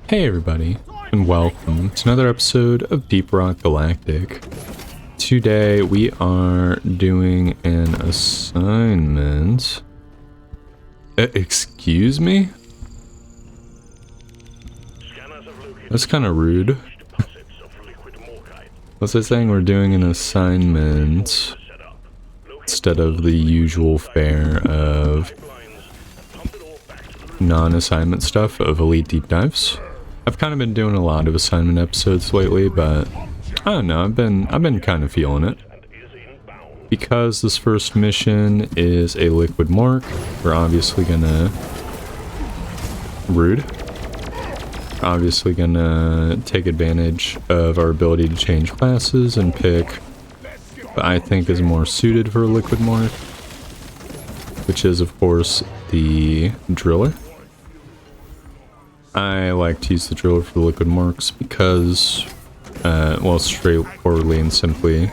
Hey everybody, and welcome to another episode of Deep Rock Galactic. Today we are doing an assignment. Excuse me? That's kind of rude. What's I saying? We're doing an assignment instead of the usual fare of non-assignment stuff of Elite Deep Dives. I've kind of been doing a lot of assignment episodes lately, but I don't know, I've been kind of feeling it. Because this first mission is a liquid mark, we're obviously gonna take advantage of our ability to change classes and pick what I think is more suited for a liquid mark, which is of course the driller. I like to use the driller for the liquid marks because, well, straightforwardly and simply,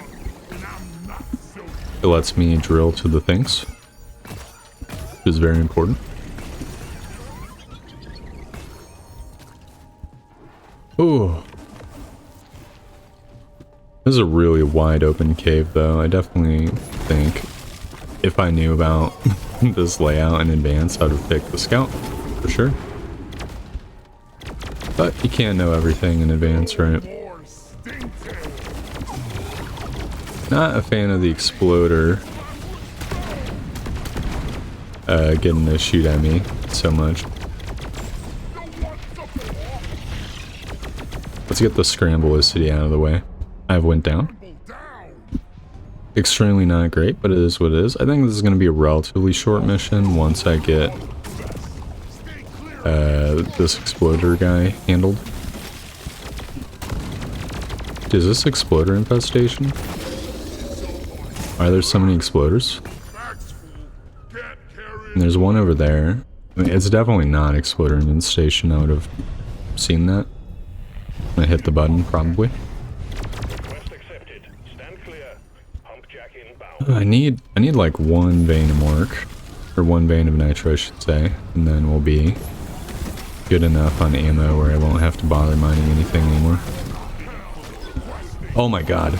it lets me drill to the things, which is very important. Ooh. This is a really wide open cave though. I definitely think if I knew about this layout in advance, I would have picked the scout, for sure. But you can't know everything in advance, right? Not a fan of the exploder getting to shoot at me so much. Let's get the scrambleicity out of the way. I've went down. Extremely not great, but it is what it is. I think this is going to be a relatively short mission once I get this exploder guy handled. Is this exploder infestation? Why are there so many exploders? And there's one over there. I mean, it's definitely not exploder infestation. I would have seen that. I hit the button, probably. I need like one vein of mark, or one vein of nitro, I should say, and then we'll be good enough on ammo where I won't have to bother mining anything anymore. Oh my god.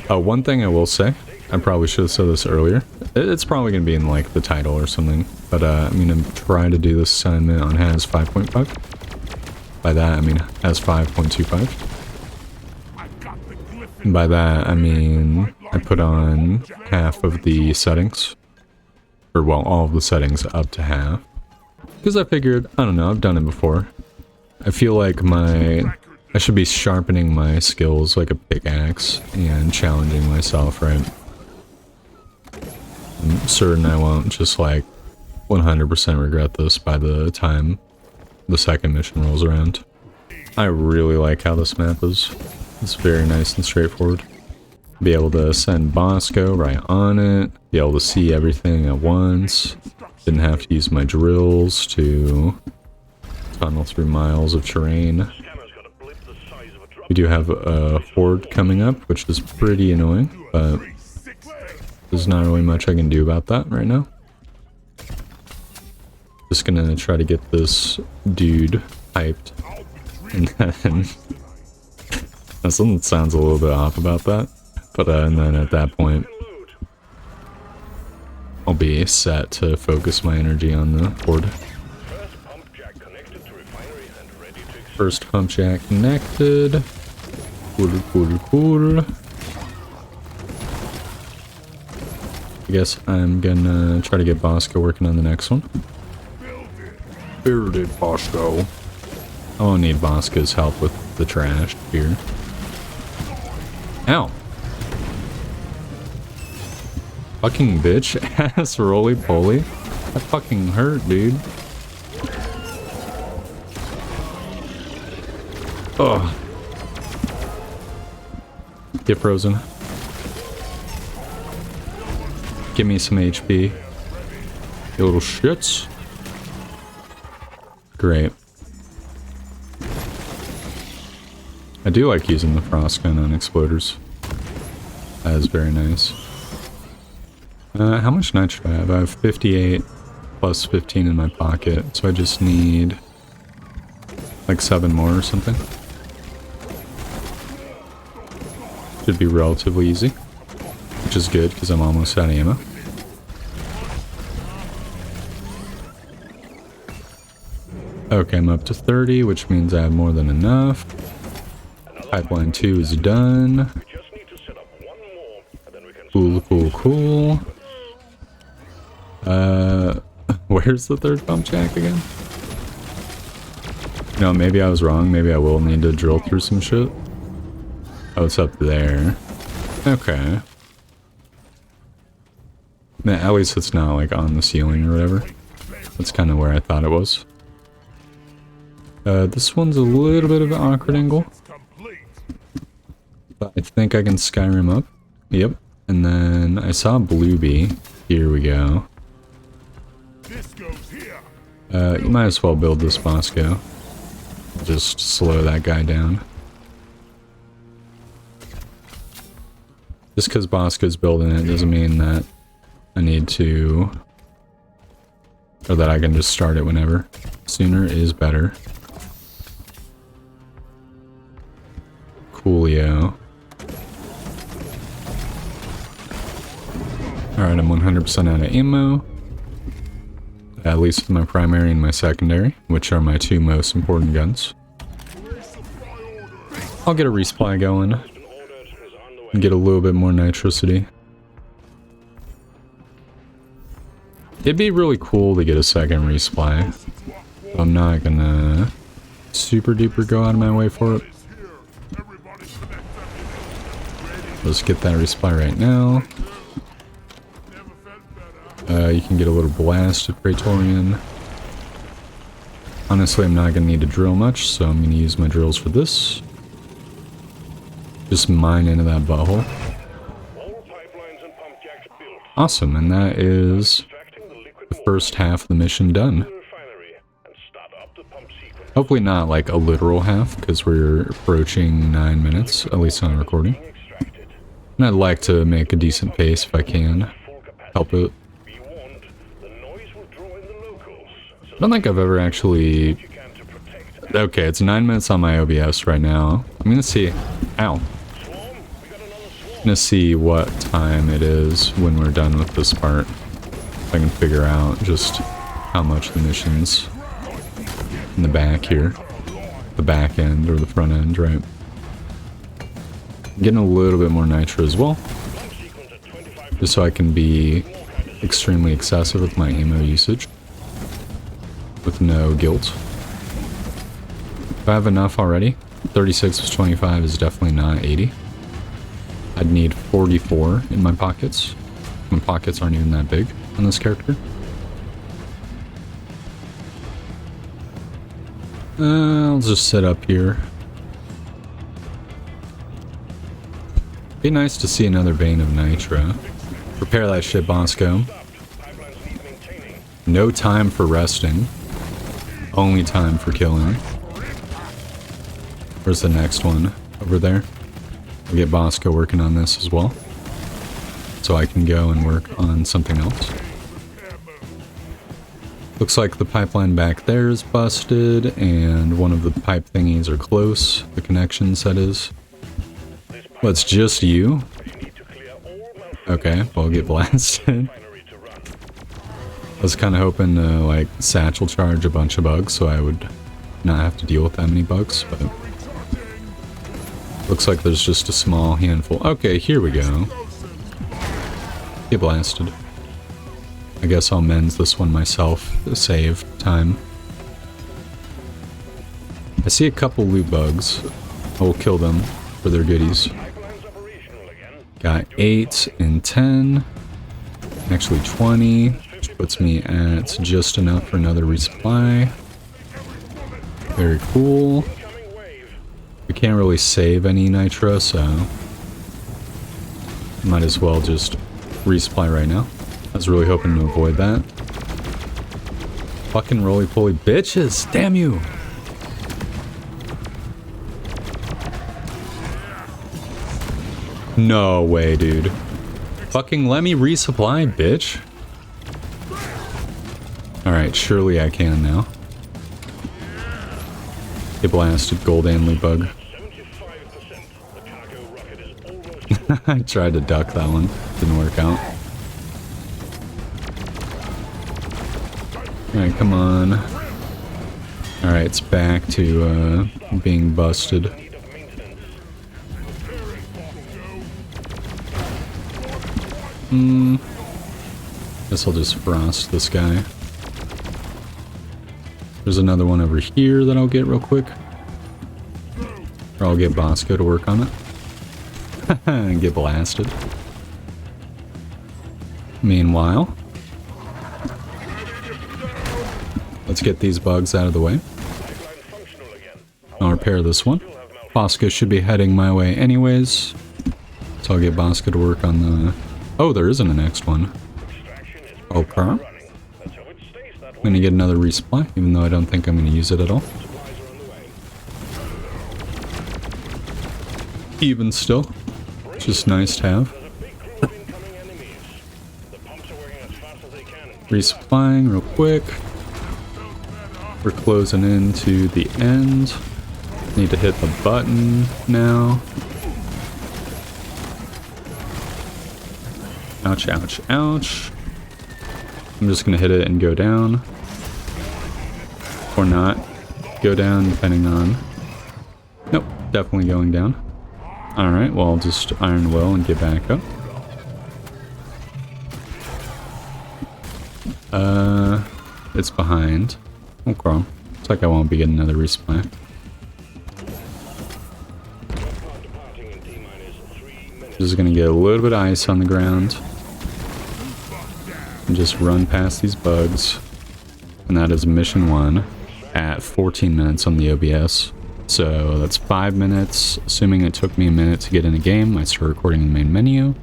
One thing I will say, I probably should have said this earlier. It's probably going to be in like the title or something, but I'm going to try to do this assignment on HAS 5.5. By that I mean HAS 5.25. And by that I mean I put on half of the settings, or well, all of the settings up to half. Because I figured, I don't know, I've done it before. I feel like I should be sharpening my skills like a pickaxe and challenging myself, right? I'm certain I won't just like 100% regret this by the time the second mission rolls around. I really like how this map is. It's very nice and straightforward. Be able to send Bosco right on it, be able to see everything at once. Didn't have to use my drills to tunnel through miles of terrain. We do have a horde coming up, which is pretty annoying, but there's not really much I can do about that right now. Just gonna try to get this dude hyped, and then something sounds a little bit off about that, but and then at that point I'll be set to focus my energy on the horde. First pump jack connected. Cool. I guess I'm gonna try to get Bosco working on the next one. Build it, Bosco. I won't need Bosco's help with the trash here. Ow. Fucking bitch ass roly-poly. That fucking hurt, dude. Ugh. Get frozen. Give me some HP. You little shits. Great. I do like using the frost gun on exploders. That is very nice. How much nitro do I have? I have 58 plus 15 in my pocket, so I just need Like 7 more or something. Should be relatively easy. Which is good, because I'm almost out of ammo. Okay, I'm up to 30, which means I have more than enough. Pipeline 2 is done. Cool, cool, cool. Where's the third pump jack again? No, maybe I was wrong. Maybe I will need to drill through some shit. Oh, it's up there. Okay. At least it's not like on the ceiling or whatever. That's kind of where I thought it was. This one's a little bit of an awkward angle. But I think I can Skyrim up. Yep. And then I saw Bluebee. Here we go. You might as well build this Bosco. Just slow that guy down. Just because Bosco's building it doesn't mean that I need to... or that I can just start it whenever. Sooner is better. Coolio. Alright, I'm 100% out of ammo. At least with my primary and my secondary, which are my 2 most important guns. I'll get a resupply going. And get a little bit more nitrosity. It'd be really cool to get a second resupply. I'm not gonna super duper go out of my way for it. Let's get that resupply right now. You can get a little blasted Praetorian. Honestly, I'm not gonna need to drill much, so I'm gonna use my drills for this. Just mine into that butthole. Awesome, and that is the first half of the mission done. Hopefully not like a literal half, because we're approaching 9 minutes, at least on recording. And I'd like to make a decent pace if I can. Help it. I don't think I've ever actually... Okay, it's 9 minutes on my OBS right now. I'm gonna see... Ow. I'm gonna see what time it is when we're done with this part. If I can figure out just how much the mission's in the back here. The back end or the front end, right? I'm getting a little bit more nitro as well. Just so I can be extremely excessive with my ammo usage. With no guilt. If I have enough already, 36 plus 25 is definitely not 80. I'd need 44 in my pockets. My pockets aren't even that big on this character. I'll just sit up here. Be nice to see another vein of nitro. Prepare that shit, Bosco. No time for resting. Only time for killing. Where's the next one? Over there. I'll get Bosco working on this as well. So I can go and work on something else. Looks like the pipeline back there is busted, and one of the pipe thingies are close. The connections, that is. Well, it's just you? Okay, well, I'll get blasted. I was kind of hoping to, like, satchel charge a bunch of bugs so I would not have to deal with that many bugs, but... Looks like there's just a small handful. Okay, here we go. Get blasted. I guess I'll mend this one myself to save time. I see a couple loot bugs. I will kill them for their goodies. Got 8 and 10. Actually 20. Which puts me at just enough for another resupply. Very cool. We can't really save any nitro, so might as well just resupply right now. I was really hoping to avoid that. Fucking roly-poly bitches! Damn you! No way, dude. Fucking let me resupply, bitch. Alright, surely I can now. Get blasted, gold and bug. I tried to duck that one. Didn't work out. Alright, come on. Alright, it's back to being busted. Guess I'll just frost this guy. There's another one over here that I'll get real quick. Or I'll get Bosco to work on it. And get blasted. Meanwhile, let's get these bugs out of the way. I'll repair this one. Bosco should be heading my way anyways. So I'll get Bosco to work on the... Oh, there isn't a next one. Okay. I'm gonna get another resupply, even though I don't think I'm gonna use it at all. Even still. Just nice to have. Resupplying real quick. We're closing into the end. Need to hit the button now. Ouch, ouch, ouch. I'm just gonna hit it and go down. Or not. Go down depending on... Nope, definitely going down. Alright, well, I'll just iron will and get back up. It's behind. Okay. Looks like I won't be getting another resupply. Just gonna get a little bit of ice on the ground. And just run past these bugs. And that is mission 1 at 14 minutes on the OBS. So that's 5 minutes, assuming it took me a minute to get in a game. I start recording in the main menu.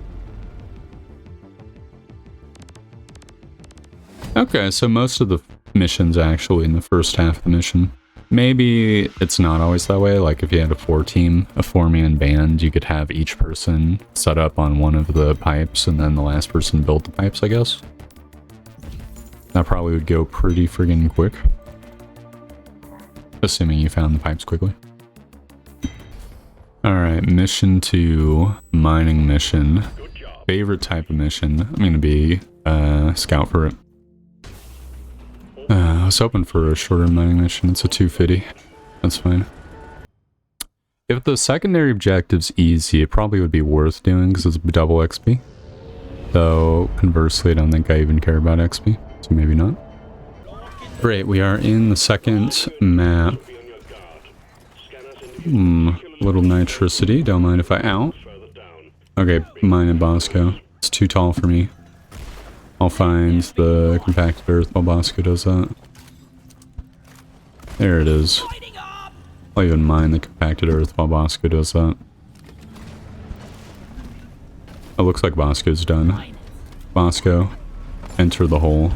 Okay, so most of the missions actually in the first half of the mission. Maybe it's not always that way, like if you had a 4-man band, you could have each person set up on one of the pipes and then the last person built the pipes, I guess. That probably would go pretty friggin' quick. Assuming you found the pipes quickly. Alright, mission 2, mining mission. Favorite type of mission, I'm gonna be scout for it. I was hoping for a shorter mining mission. It's a 250. That's fine. If the secondary objective's easy, it probably would be worth doing because it's double XP. Though, conversely, I don't think I even care about XP, so maybe not. Great, we are in the second map. Little nitricity, don't mind if I out. Okay, mine and Bosco. It's too tall for me. I'll find the compacted earth while Bosco does that. There it is. I'll even mine the compacted earth while Bosco does that. It looks like Bosco's done. Bosco, enter the hole.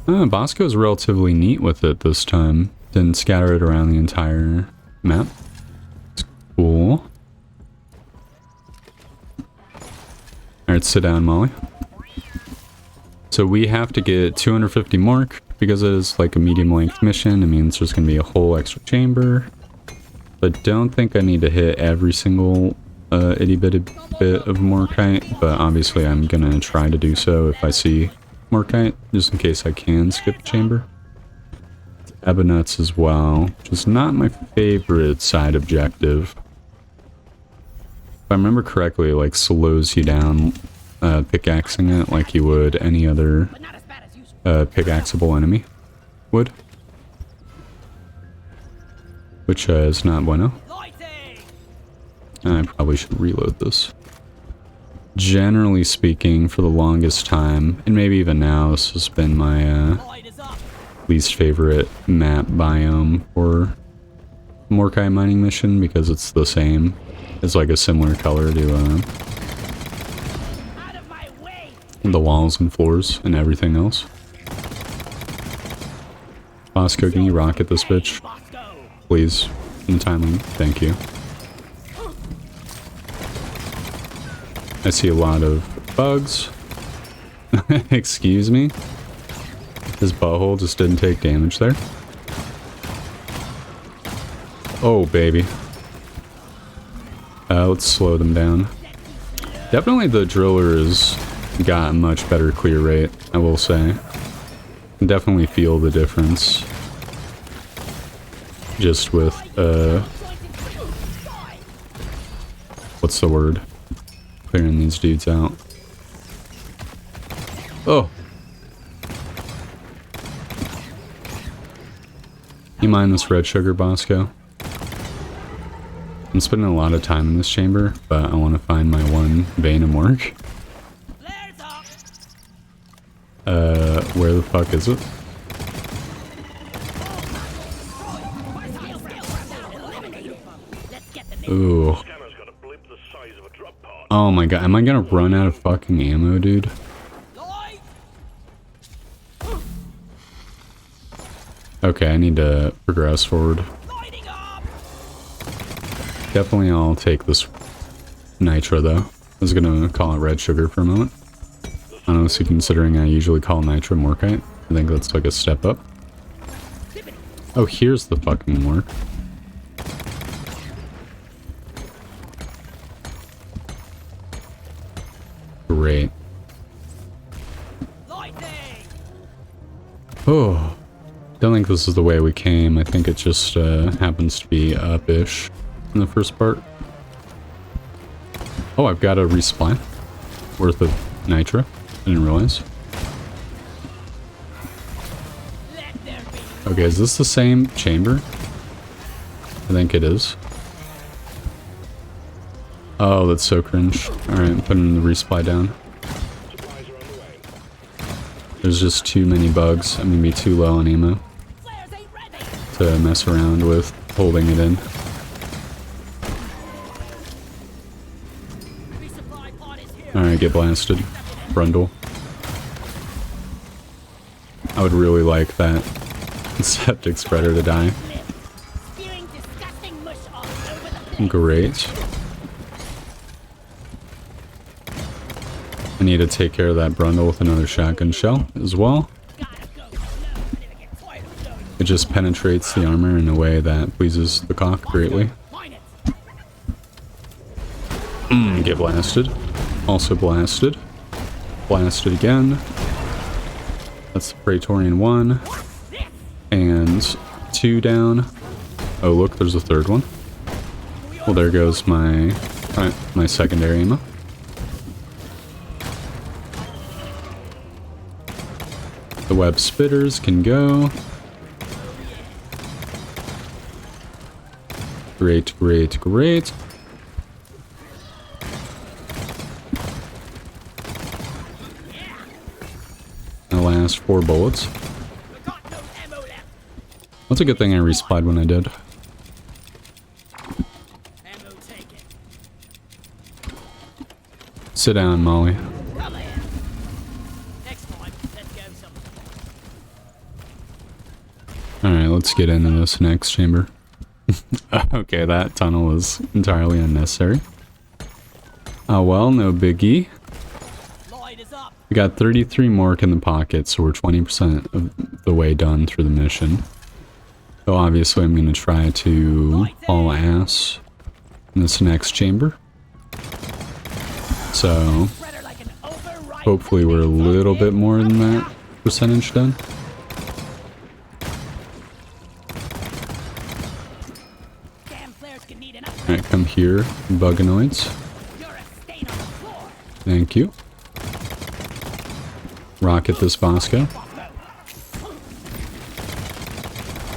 Bosco's relatively neat with it this time. Didn't scatter it around the entire map. It's cool. Alright, sit down, Molly. So we have to get 250 mark because it is like a medium length mission. It means there's going to be a whole extra chamber. But don't think I need to hit every single itty bitty bit of Morkite, but obviously I'm going to try to do so if I see Morkite, just in case I can skip the chamber. Ebonnuts as well, which is not my favorite side objective. If I remember correctly, it like slows you down pickaxing it like you would any other pickaxeable enemy would. Which is not bueno. I probably should reload this. Generally speaking, for the longest time, and maybe even now, this has been my least favorite map biome for Morkite mining mission because it's the same. It's like a similar color to the walls and floors and everything else. Bosco, can you rocket this bitch? Please. In timing. Thank you. I see a lot of bugs. Excuse me? His butthole just didn't take damage there. Oh, baby. Let's slow them down. Definitely the driller has got a much better clear rate, I will say. Can definitely feel the difference. Just with, what's the word? Clearing these dudes out. Oh! You mind this red sugar, Bosco? I'm spending a lot of time in this chamber, but I want to find my one vein of work. Where the fuck is it? Ooh. Oh my god, am I gonna run out of fucking ammo, dude? Okay, I need to progress forward. Definitely I'll take this nitro though. I was gonna call it red sugar for a moment. Honestly, considering I usually call nitro morkite, I think that's like a step up. Oh, here's the fucking work. Great. Oh, don't think this is the way we came. I think it just happens to be up-ish in the first part. Oh, I've got a resupply worth of nitro. I didn't realize. Okay, is this the same chamber? I think it is. Oh, that's so cringe. Alright, putting the resupply down. There's just too many bugs. I'm gonna be too low on ammo to mess around with holding it in. Alright, get blasted. Brundle. I would really like that septic spreader to die. Great. I need to take care of that Brundle with another shotgun shell as well. It just penetrates the armor in a way that pleases the cock greatly. Get blasted. Also blasted. Blasted again. That's the Praetorian 1. And 2 down. Oh look, there's a third one. Well, there goes my secondary ammo. The web spitters can go. Great, great, great. The last 4 bullets. That's a good thing I resupplied when I did. Sit down, Molly. Alright, let's get into this next chamber. Okay, that tunnel is entirely unnecessary. Oh well, no biggie. We got 33 mork in the pocket, so we're 20% of the way done through the mission. So obviously I'm going to try to haul ass in this next chamber. So hopefully we're a little bit more than that percentage done. Alright, come here, buganoids. Thank you. Rocket this Bosco.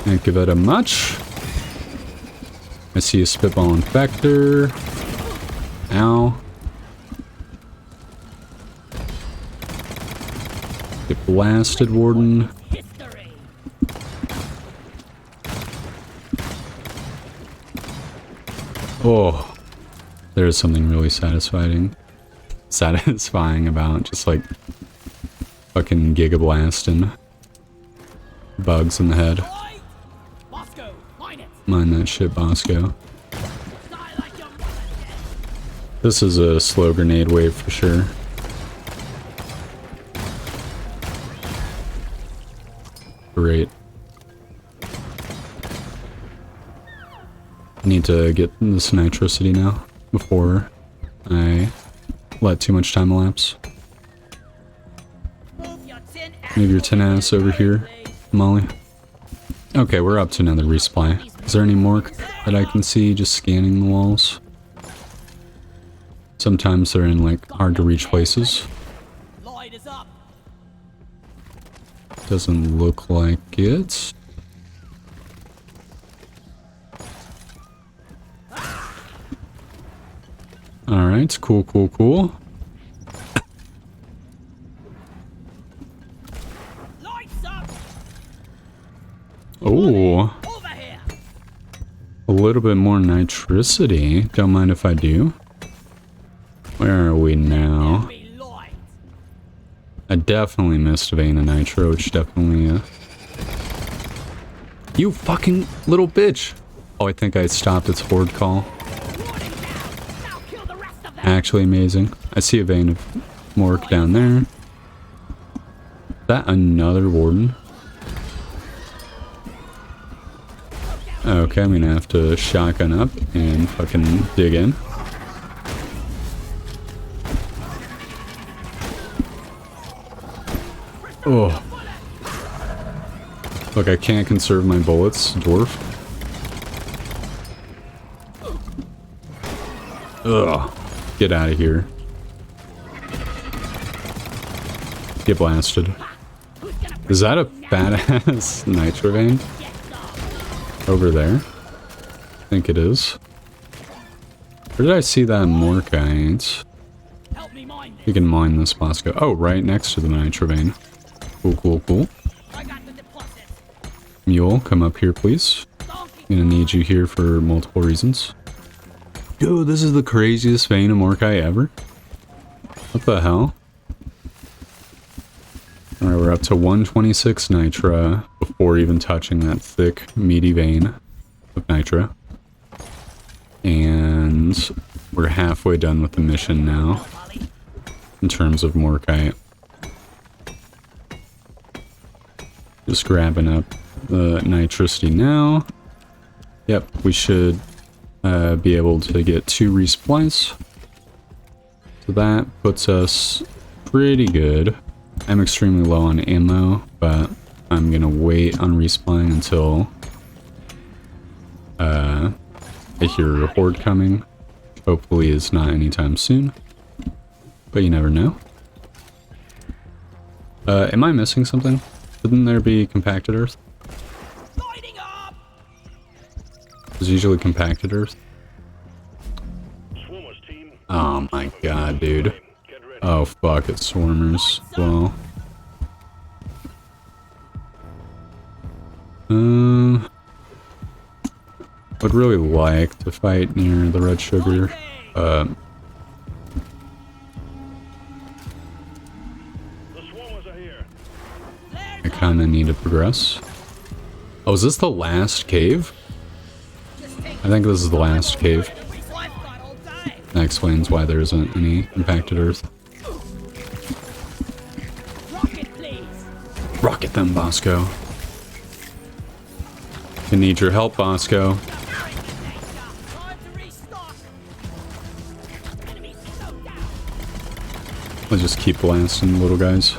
Thank you very much. I see a spitball infector. Ow. Get blasted, Warden. Oh, there's something really satisfying about just like fucking gigablasting bugs in the head. Mind that shit, Bosco. This is a slow grenade wave for sure. Great. I need to get this nitricity now before I let too much time elapse. Move your tin ass over here, Molly. Okay, we're up to another resupply. Is there any more that I can see just scanning the walls? Sometimes they're in like hard to reach places. Doesn't look like it. Alright, cool, cool, cool. Oh, a little bit more nitricity. Don't mind if I do. Where are we now? I definitely missed a vein of nitro, which definitely... You fucking little bitch! Oh, I think I stopped its horde call. Actually amazing. I see a vein of Mork down there. Is that another warden? Okay, I'm gonna have to shotgun up and fucking dig in. Oh. Look, I can't conserve my bullets, dwarf. Ugh. Get out of here. Get blasted. Is that a badass nitro vein? Over there? I think it is. Where did I see that Morkite? You can mine this Bosco. Oh, right next to the nitro vein. Cool, cool, cool. Mule, come up here, please. I'm gonna need you here for multiple reasons. Dude, this is the craziest vein of Morkite ever. What the hell? Alright, we're up to 126 nitra before even touching that thick, meaty vein of nitra. And we're halfway done with the mission now, in terms of Morkite. Just grabbing up the nitricity now. Yep, we should be able to get 2 resupplies. So that puts us pretty good. I'm extremely low on ammo, but I'm gonna wait on respawning until I hear a horde coming. Hopefully it's not anytime soon, but you never know. Am I missing something? Shouldn't there be compacted earth? There's usually compacted earth. Oh my god, dude. Oh fuck, it's swarmers. Well. Would really like to fight near the red sugar. I kinda need to progress. Oh, is this the last cave? I think this is the last cave. That explains why there isn't any impacted earth. Rocket them, Bosco. I need your help, Bosco. Let's just keep blasting little guys.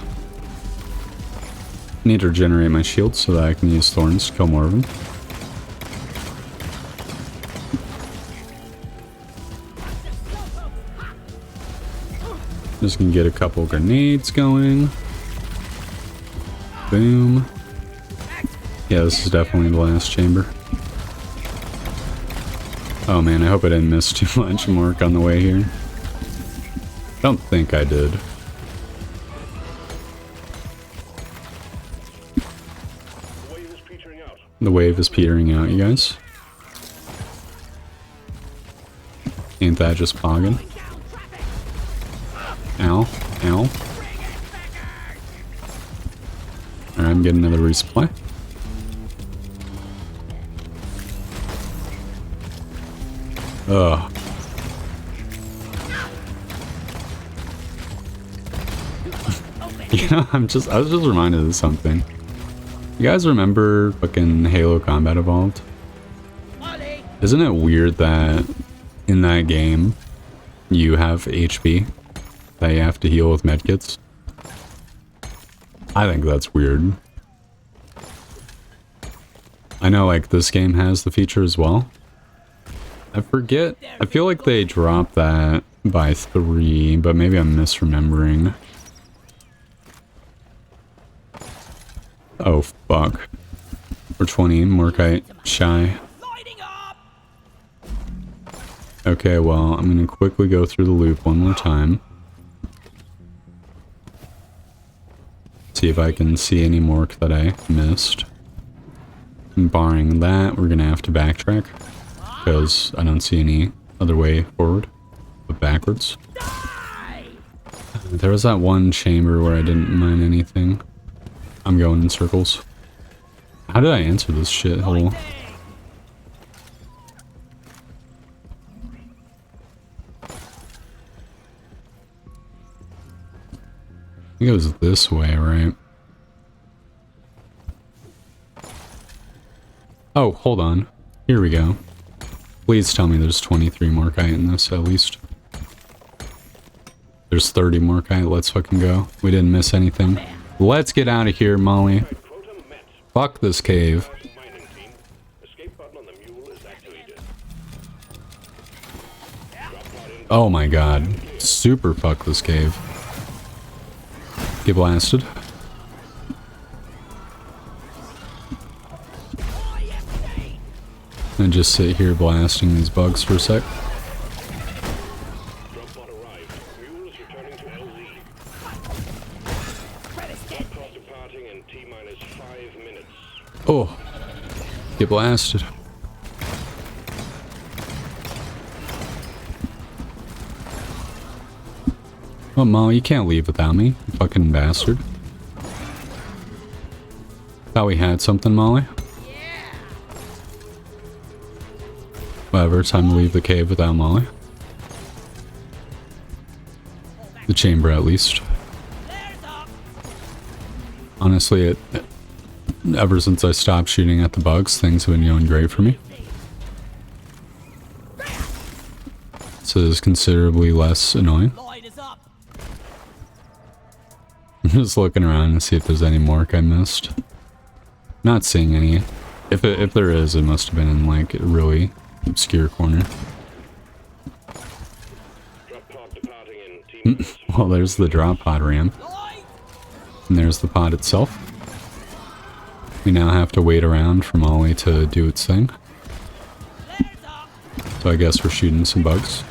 I need to regenerate my shield so that I can use thorns to kill more of them. Just gonna get a couple grenades going. Boom. Yeah, this is definitely the last chamber. Oh man, I hope I didn't miss too much Mork on the way here. Don't think I did. The wave is petering out, you guys. Ain't that just pogging? Ow. Ow. Alright, I'm getting another resupply. Ugh. You know, I was just reminded of something. You guys remember fucking Halo Combat Evolved? Isn't it weird that in that game you have HP that you have to heal with medkits? I think that's weird. I know, like, this game has the feature as well. I forget. I feel like they dropped that by 3, but maybe I'm misremembering. Oh, fuck. We're 20, Morkite shy. Okay, well, I'm gonna quickly go through the loop one more time. See if I can see any Mork that I missed. And barring that, we're gonna have to backtrack, because I don't see any other way forward, but backwards. There was that one chamber where I didn't mine anything. I'm going in circles. How did I answer this shithole? It goes this way, right? Oh, hold on. Here we go. Please tell me there's 23 Morkite in this, at least. There's 30 Morkite. Let's fucking go. We didn't miss anything. Let's get out of here, Molly. Fuck this cave. Oh my god. Super fuck this cave. Get blasted. And just sit here blasting these bugs for a sec. Oh, get blasted. Oh, Molly, you can't leave without me, you fucking bastard. Thought we had something, Molly. Whatever, time to leave the cave without Molly. The chamber, at least. Honestly, ever since I stopped shooting at the bugs, things have been going great for me. So it's considerably less annoying. I'm just looking around to see if there's any Mork I missed. Not seeing any. If there is, it must have been in like a really obscure corner. Well, there's the drop pod ramp. And there's the pod itself. We now have to wait around for Molly to do its thing. So I guess we're shooting some bugs.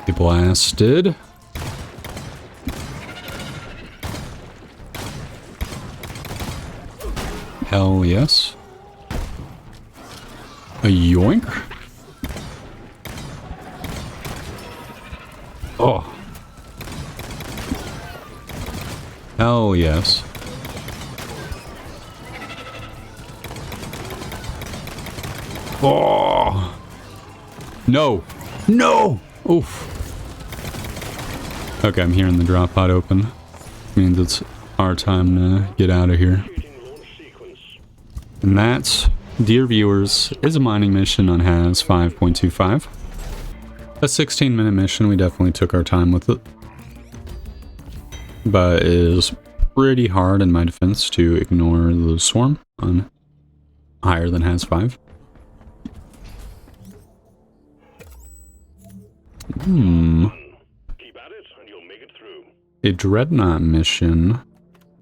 Get blasted. Hell yes. A yoink. Oh. Hell yes. Oh. No. No. Oof. Okay, I'm hearing the drop pod open. Means it's our time to get out of here. And that, dear viewers, is a mining mission on Has 5.25. A 16-minute mission. We definitely took our time with it. But it is pretty hard in my defense to ignore the swarm on higher than Has 5. A dreadnought mission.